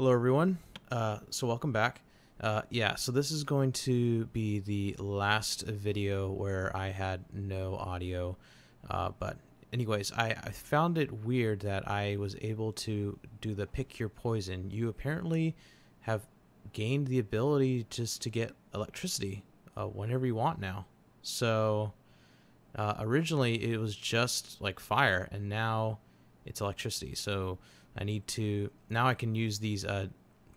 Hello, everyone. So welcome back. Yeah, so this is going to be the last video where I had no audio. But anyways, I found it weird that I was able to do the pick your poison. You apparently have gained the ability just to get electricity whenever you want now. So originally it was just like fire, and now it's electricity. So now I can use these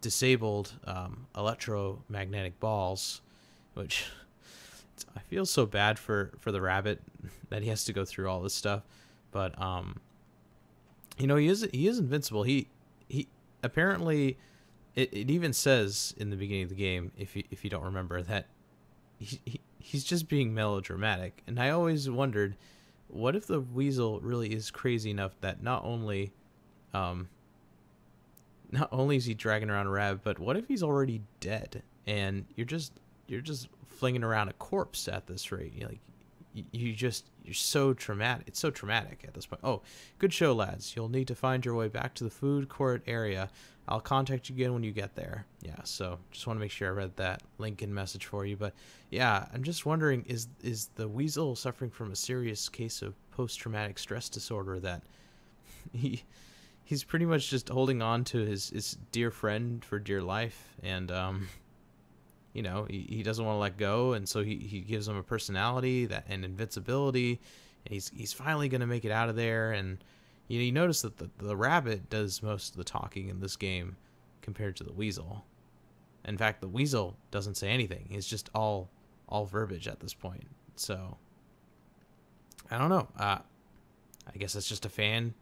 disabled electromagnetic balls, which I feel so bad for the rabbit that he has to go through all this stuff. But he is invincible. He apparently it even says in the beginning of the game, if you don't remember, that he's just being melodramatic. And I always wondered, what if the weasel really is crazy enough that not only is he dragging around a rabbit, but what if he's already dead and you're just flinging around a corpse at this rate? You're so traumatic. It's so traumatic at this point. Oh, good show, lads. You'll need to find your way back to the food court area. I'll contact you again when you get there. Yeah, so just want to make sure I read that Lincoln message for you. But yeah, I'm just wondering, is the weasel suffering from a serious case of post-traumatic stress disorder that he's pretty much just holding on to his dear friend for dear life, and he doesn't want to let go, and so he gives him a personality and invincibility, and he's finally gonna make it out of there. And you notice that the rabbit does most of the talking in this game compared to the weasel. In fact, the weasel doesn't say anything. He's just all verbiage at this point. So I don't know. I guess that's just a fan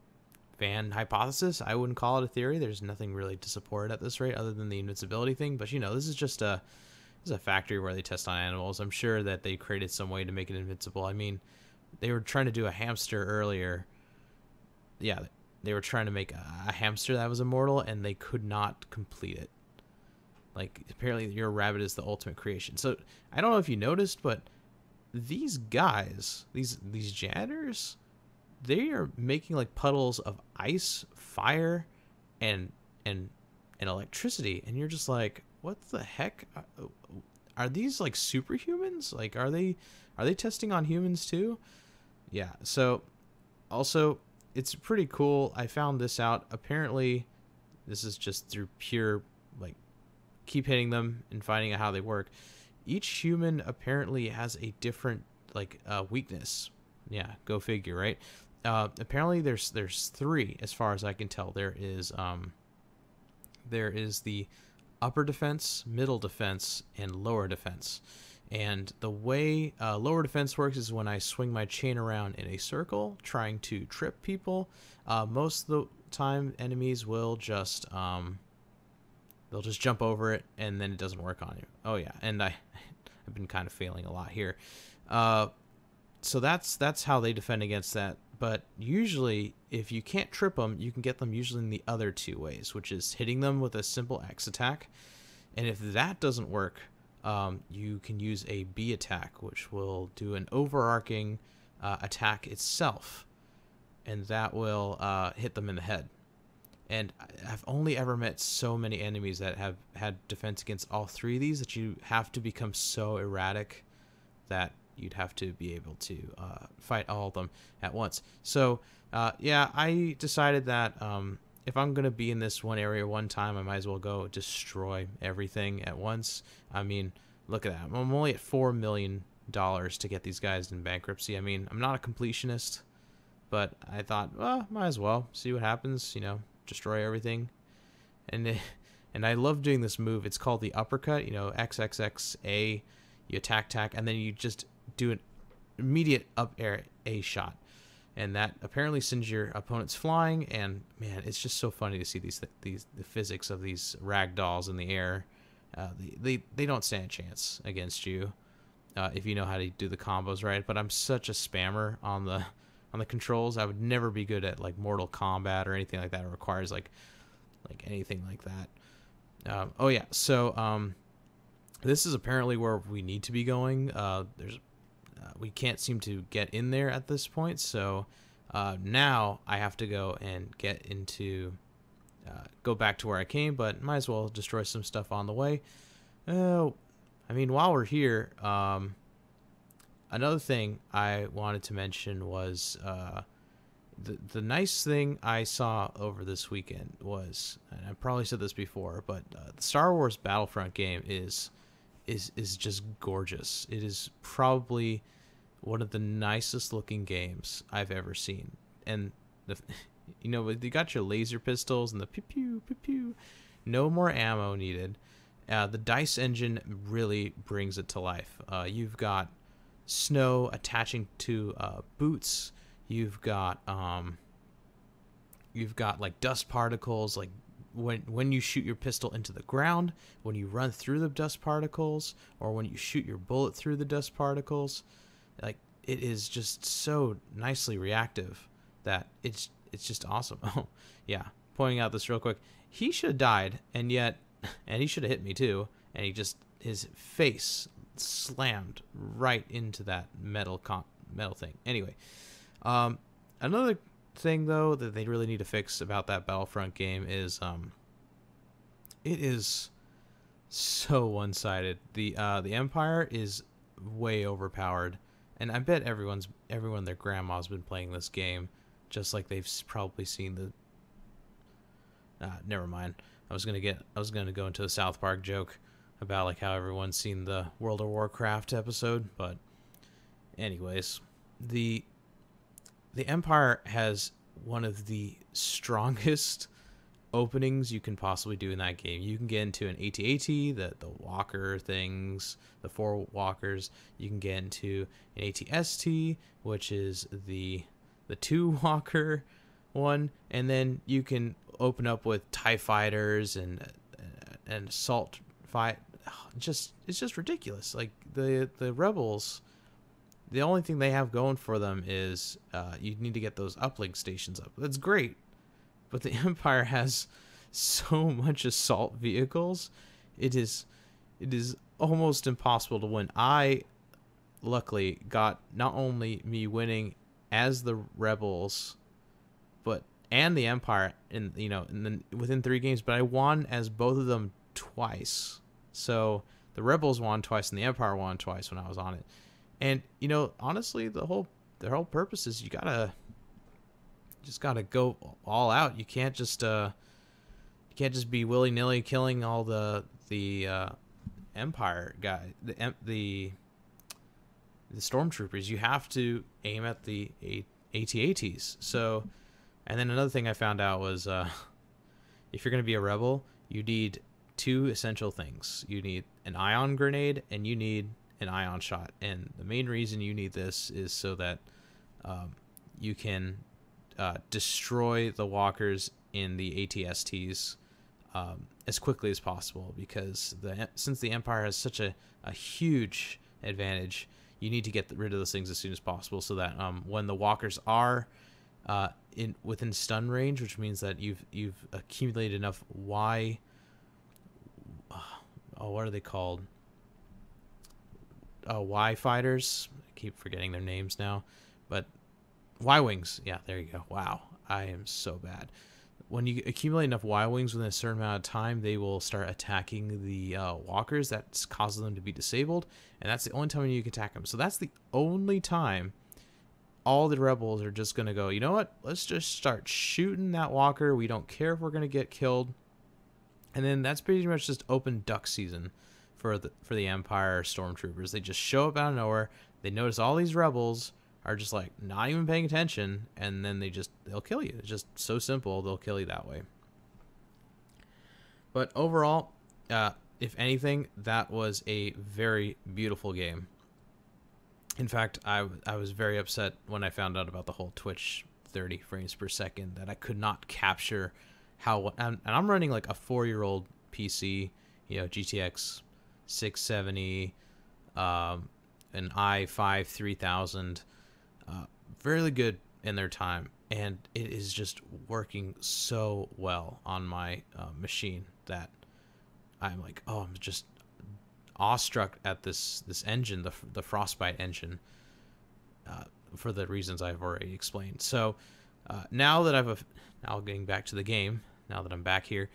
hypothesis. I wouldn't call it a theory. There's nothing really to support it at this rate other than the invincibility thing. But this is just a factory where they test on animals. I'm sure that they created some way to make it invincible. I mean, they were trying to do a hamster earlier. Yeah, they were trying to make a hamster that was immortal, and they could not complete it. Like, apparently your rabbit is the ultimate creation. So I don't know if you noticed, but these guys, these janitors, they are making like puddles of ice, fire, and electricity, and you're just like, what the heck? Are these like superhumans? Like, are they testing on humans too? Yeah. So also, it's pretty cool. I found this out. Apparently, this is just through pure like keep hitting them and finding out how they work. Each human apparently has a different like weakness. Yeah, go figure, right? Apparently there's three as far as I can tell. There is the upper defense, middle defense, and lower defense. And the way lower defense works is when I swing my chain around in a circle trying to trip people. Most of the time enemies will just they'll just jump over it, and then it doesn't work on you. Oh yeah, and I've been kind of failing a lot here. So that's how they defend against that. But usually, if you can't trip them, you can get them usually in the other two ways, which is hitting them with a simple X attack. And if that doesn't work, you can use a B attack, which will do an overarching attack itself. And that will hit them in the head. And I've only ever met so many enemies that have had defense against all three of these that you have to become so erratic that you'd have to be able to fight all of them at once. So yeah, I decided that if I'm going to be in this one area one time, I might as well go destroy everything at once. I mean, look at that. I'm only at $4 million to get these guys in bankruptcy. I mean, I'm not a completionist, but I thought, well, might as well see what happens, destroy everything. And I love doing this move. It's called the uppercut, XXXA. You attack, and then you just do an immediate up air A shot, and that apparently sends your opponents flying. And man, it's just so funny to see the physics of these rag dolls in the air. They don't stand a chance against you if you know how to do the combos right. But I'm such a spammer on the controls. I would never be good at like Mortal Kombat or anything like that. It requires like anything like that. Oh yeah, so this is apparently where we need to be going. We can't seem to get in there at this point, so now I have to go and get into go back to where I came, but might as well destroy some stuff on the way. I mean, while we're here, another thing I wanted to mention was the nice thing I saw over this weekend was, and I probably said this before, but the Star Wars Battlefront game is just gorgeous. It is probably one of the nicest looking games I've ever seen. And you got your laser pistols and the pew pew pew pew. No more ammo needed. The dice engine really brings it to life. You've got snow attaching to boots. You've got like dust particles, like when you shoot your pistol into the ground, when you run through the dust particles, or when you shoot your bullet through the dust particles. Like, it is just so nicely reactive that it's just awesome. Oh, yeah. Pointing out this real quick. He should have died, and he should have hit me too, and his face slammed right into that metal thing. Anyway, another thing though that they really need to fix about that Battlefront game is it is so one-sided. The Empire is way overpowered, and I bet everyone their grandma's been playing this game, just like they've probably seen the never mind. I was gonna go into a South Park joke about like how everyone's seen the World of Warcraft episode, but anyways, the Empire has one of the strongest openings you can possibly do in that game. You can get into an AT-AT, the walker things, the 4 walkers. You can get into an AT-ST, which is the 2 walker one, and then you can open up with TIE fighters and assault fight. It's just ridiculous. Like the Rebels, the only thing they have going for them is you need to get those uplink stations up. That's great, but the Empire has so much assault vehicles. It is almost impossible to win. I luckily got not only me winning as the Rebels, and the Empire within 3 games, but I won as both of them twice. So the Rebels won twice and the Empire won twice when I was on it. And honestly, their whole purpose is you just gotta go all out. You can't just be willy-nilly killing all the Empire guy, the stormtroopers. You have to aim at the AT-ATs. So, and then another thing I found out was if you're gonna be a rebel, you need 2 essential things. You need an ion grenade and you need an ion shot. And the main reason you need this is so that you can destroy the walkers in the AT-STs as quickly as possible, because since the Empire has such a huge advantage, you need to get rid of those things as soon as possible, so that when the walkers are within stun range, which means that you've accumulated enough what are they called? Y fighters. I keep forgetting their names now, but Y-wings. Yeah, there you go. Wow, I am so bad. When you accumulate enough Y-wings within a certain amount of time, they will start attacking the walkers. That causes them to be disabled, and that's the only time you can attack them. So that's the only time all the rebels are just going to go, you know what? Let's just start shooting that walker. We don't care if we're going to get killed. And then that's pretty much just open duck season for the Empire stormtroopers. They just show up out of nowhere. They notice all these rebels are just like not even paying attention, and then they'll kill you. It's just so simple. They'll kill you that way. But overall, if anything, that was a very beautiful game. In fact, I was very upset when I found out about the whole Twitch 30 frames per second, that I could not capture and I'm running like a 4-year-old PC, GTX 670, an i5 3000, really good in their time, and it is just working so well on my machine that I'm like, I'm just awestruck at this engine, the Frostbite engine, for the reasons I've already explained. So now getting back to the game, now that I'm back here.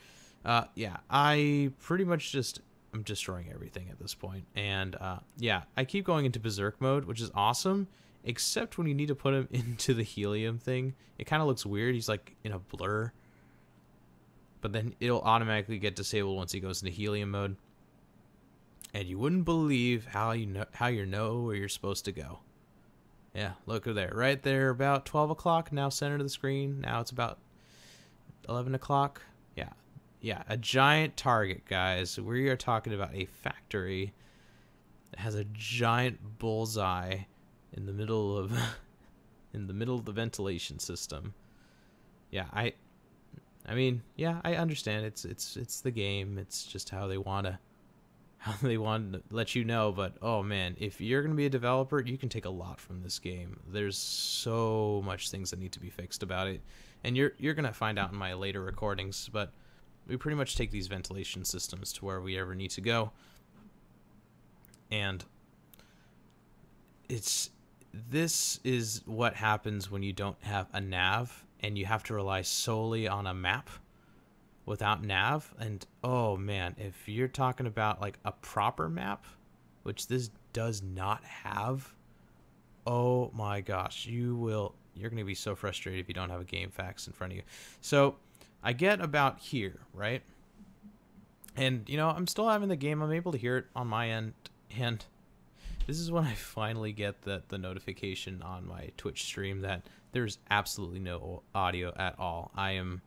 Yeah, I pretty much just I'm destroying everything at this point. And yeah, I keep going into berserk mode, which is awesome, except when you need to put him into the helium thing. It kind of looks weird. He's like in a blur. But then it'll automatically get disabled once he goes into helium mode. And you wouldn't believe how you know where you're supposed to go. Yeah, look there. Right there, about 12 o'clock, now center of the screen. Now it's about 11 o'clock. Yeah. Yeah, a giant target, guys. We are talking about a factory that has a giant bullseye in the middle of the ventilation system. Yeah, I mean, yeah, I understand. It's the game. It's just how they want to let you know. But oh man, if you're gonna be a developer, you can take a lot from this game. There's so much things that need to be fixed about it, and you're gonna find out in my later recordings. But we pretty much take these ventilation systems to where we ever need to go, and this is what happens when you don't have a nav and you have to rely solely on a map without nav. And oh man, if you're talking about like a proper map, which this does not have, oh my gosh, you're gonna be so frustrated if you don't have a game facts in front of you. So I get about here, right? And you know, I'm still having the game. I'm able to hear it on my end, and this is when I finally get the notification on my Twitch stream that there's absolutely no audio at all. I'm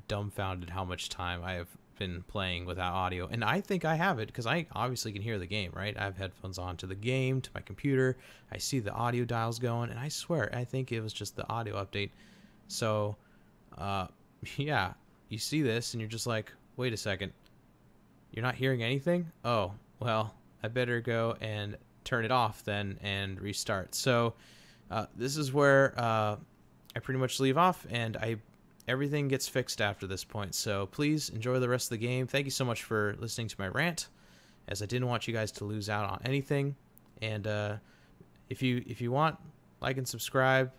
dumbfounded how much time I have been playing without audio, and I think I have it because I obviously can hear the game, right? I have headphones on to the game, to my computer. I see the audio dials going, and I swear I think it was just the audio update. So yeah, you see this and you're just like, wait a second, you're not hearing anything? Oh well, I better go and turn it off then and restart. So this is where I pretty much leave off, and everything gets fixed after this point. So please enjoy the rest of the game. Thank you so much for listening to my rant, as I didn't want you guys to lose out on anything. And if you want, like and subscribe.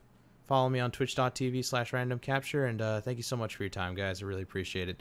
Follow me on twitch.tv/randomcapture, and thank you so much for your time, guys. I really appreciate it.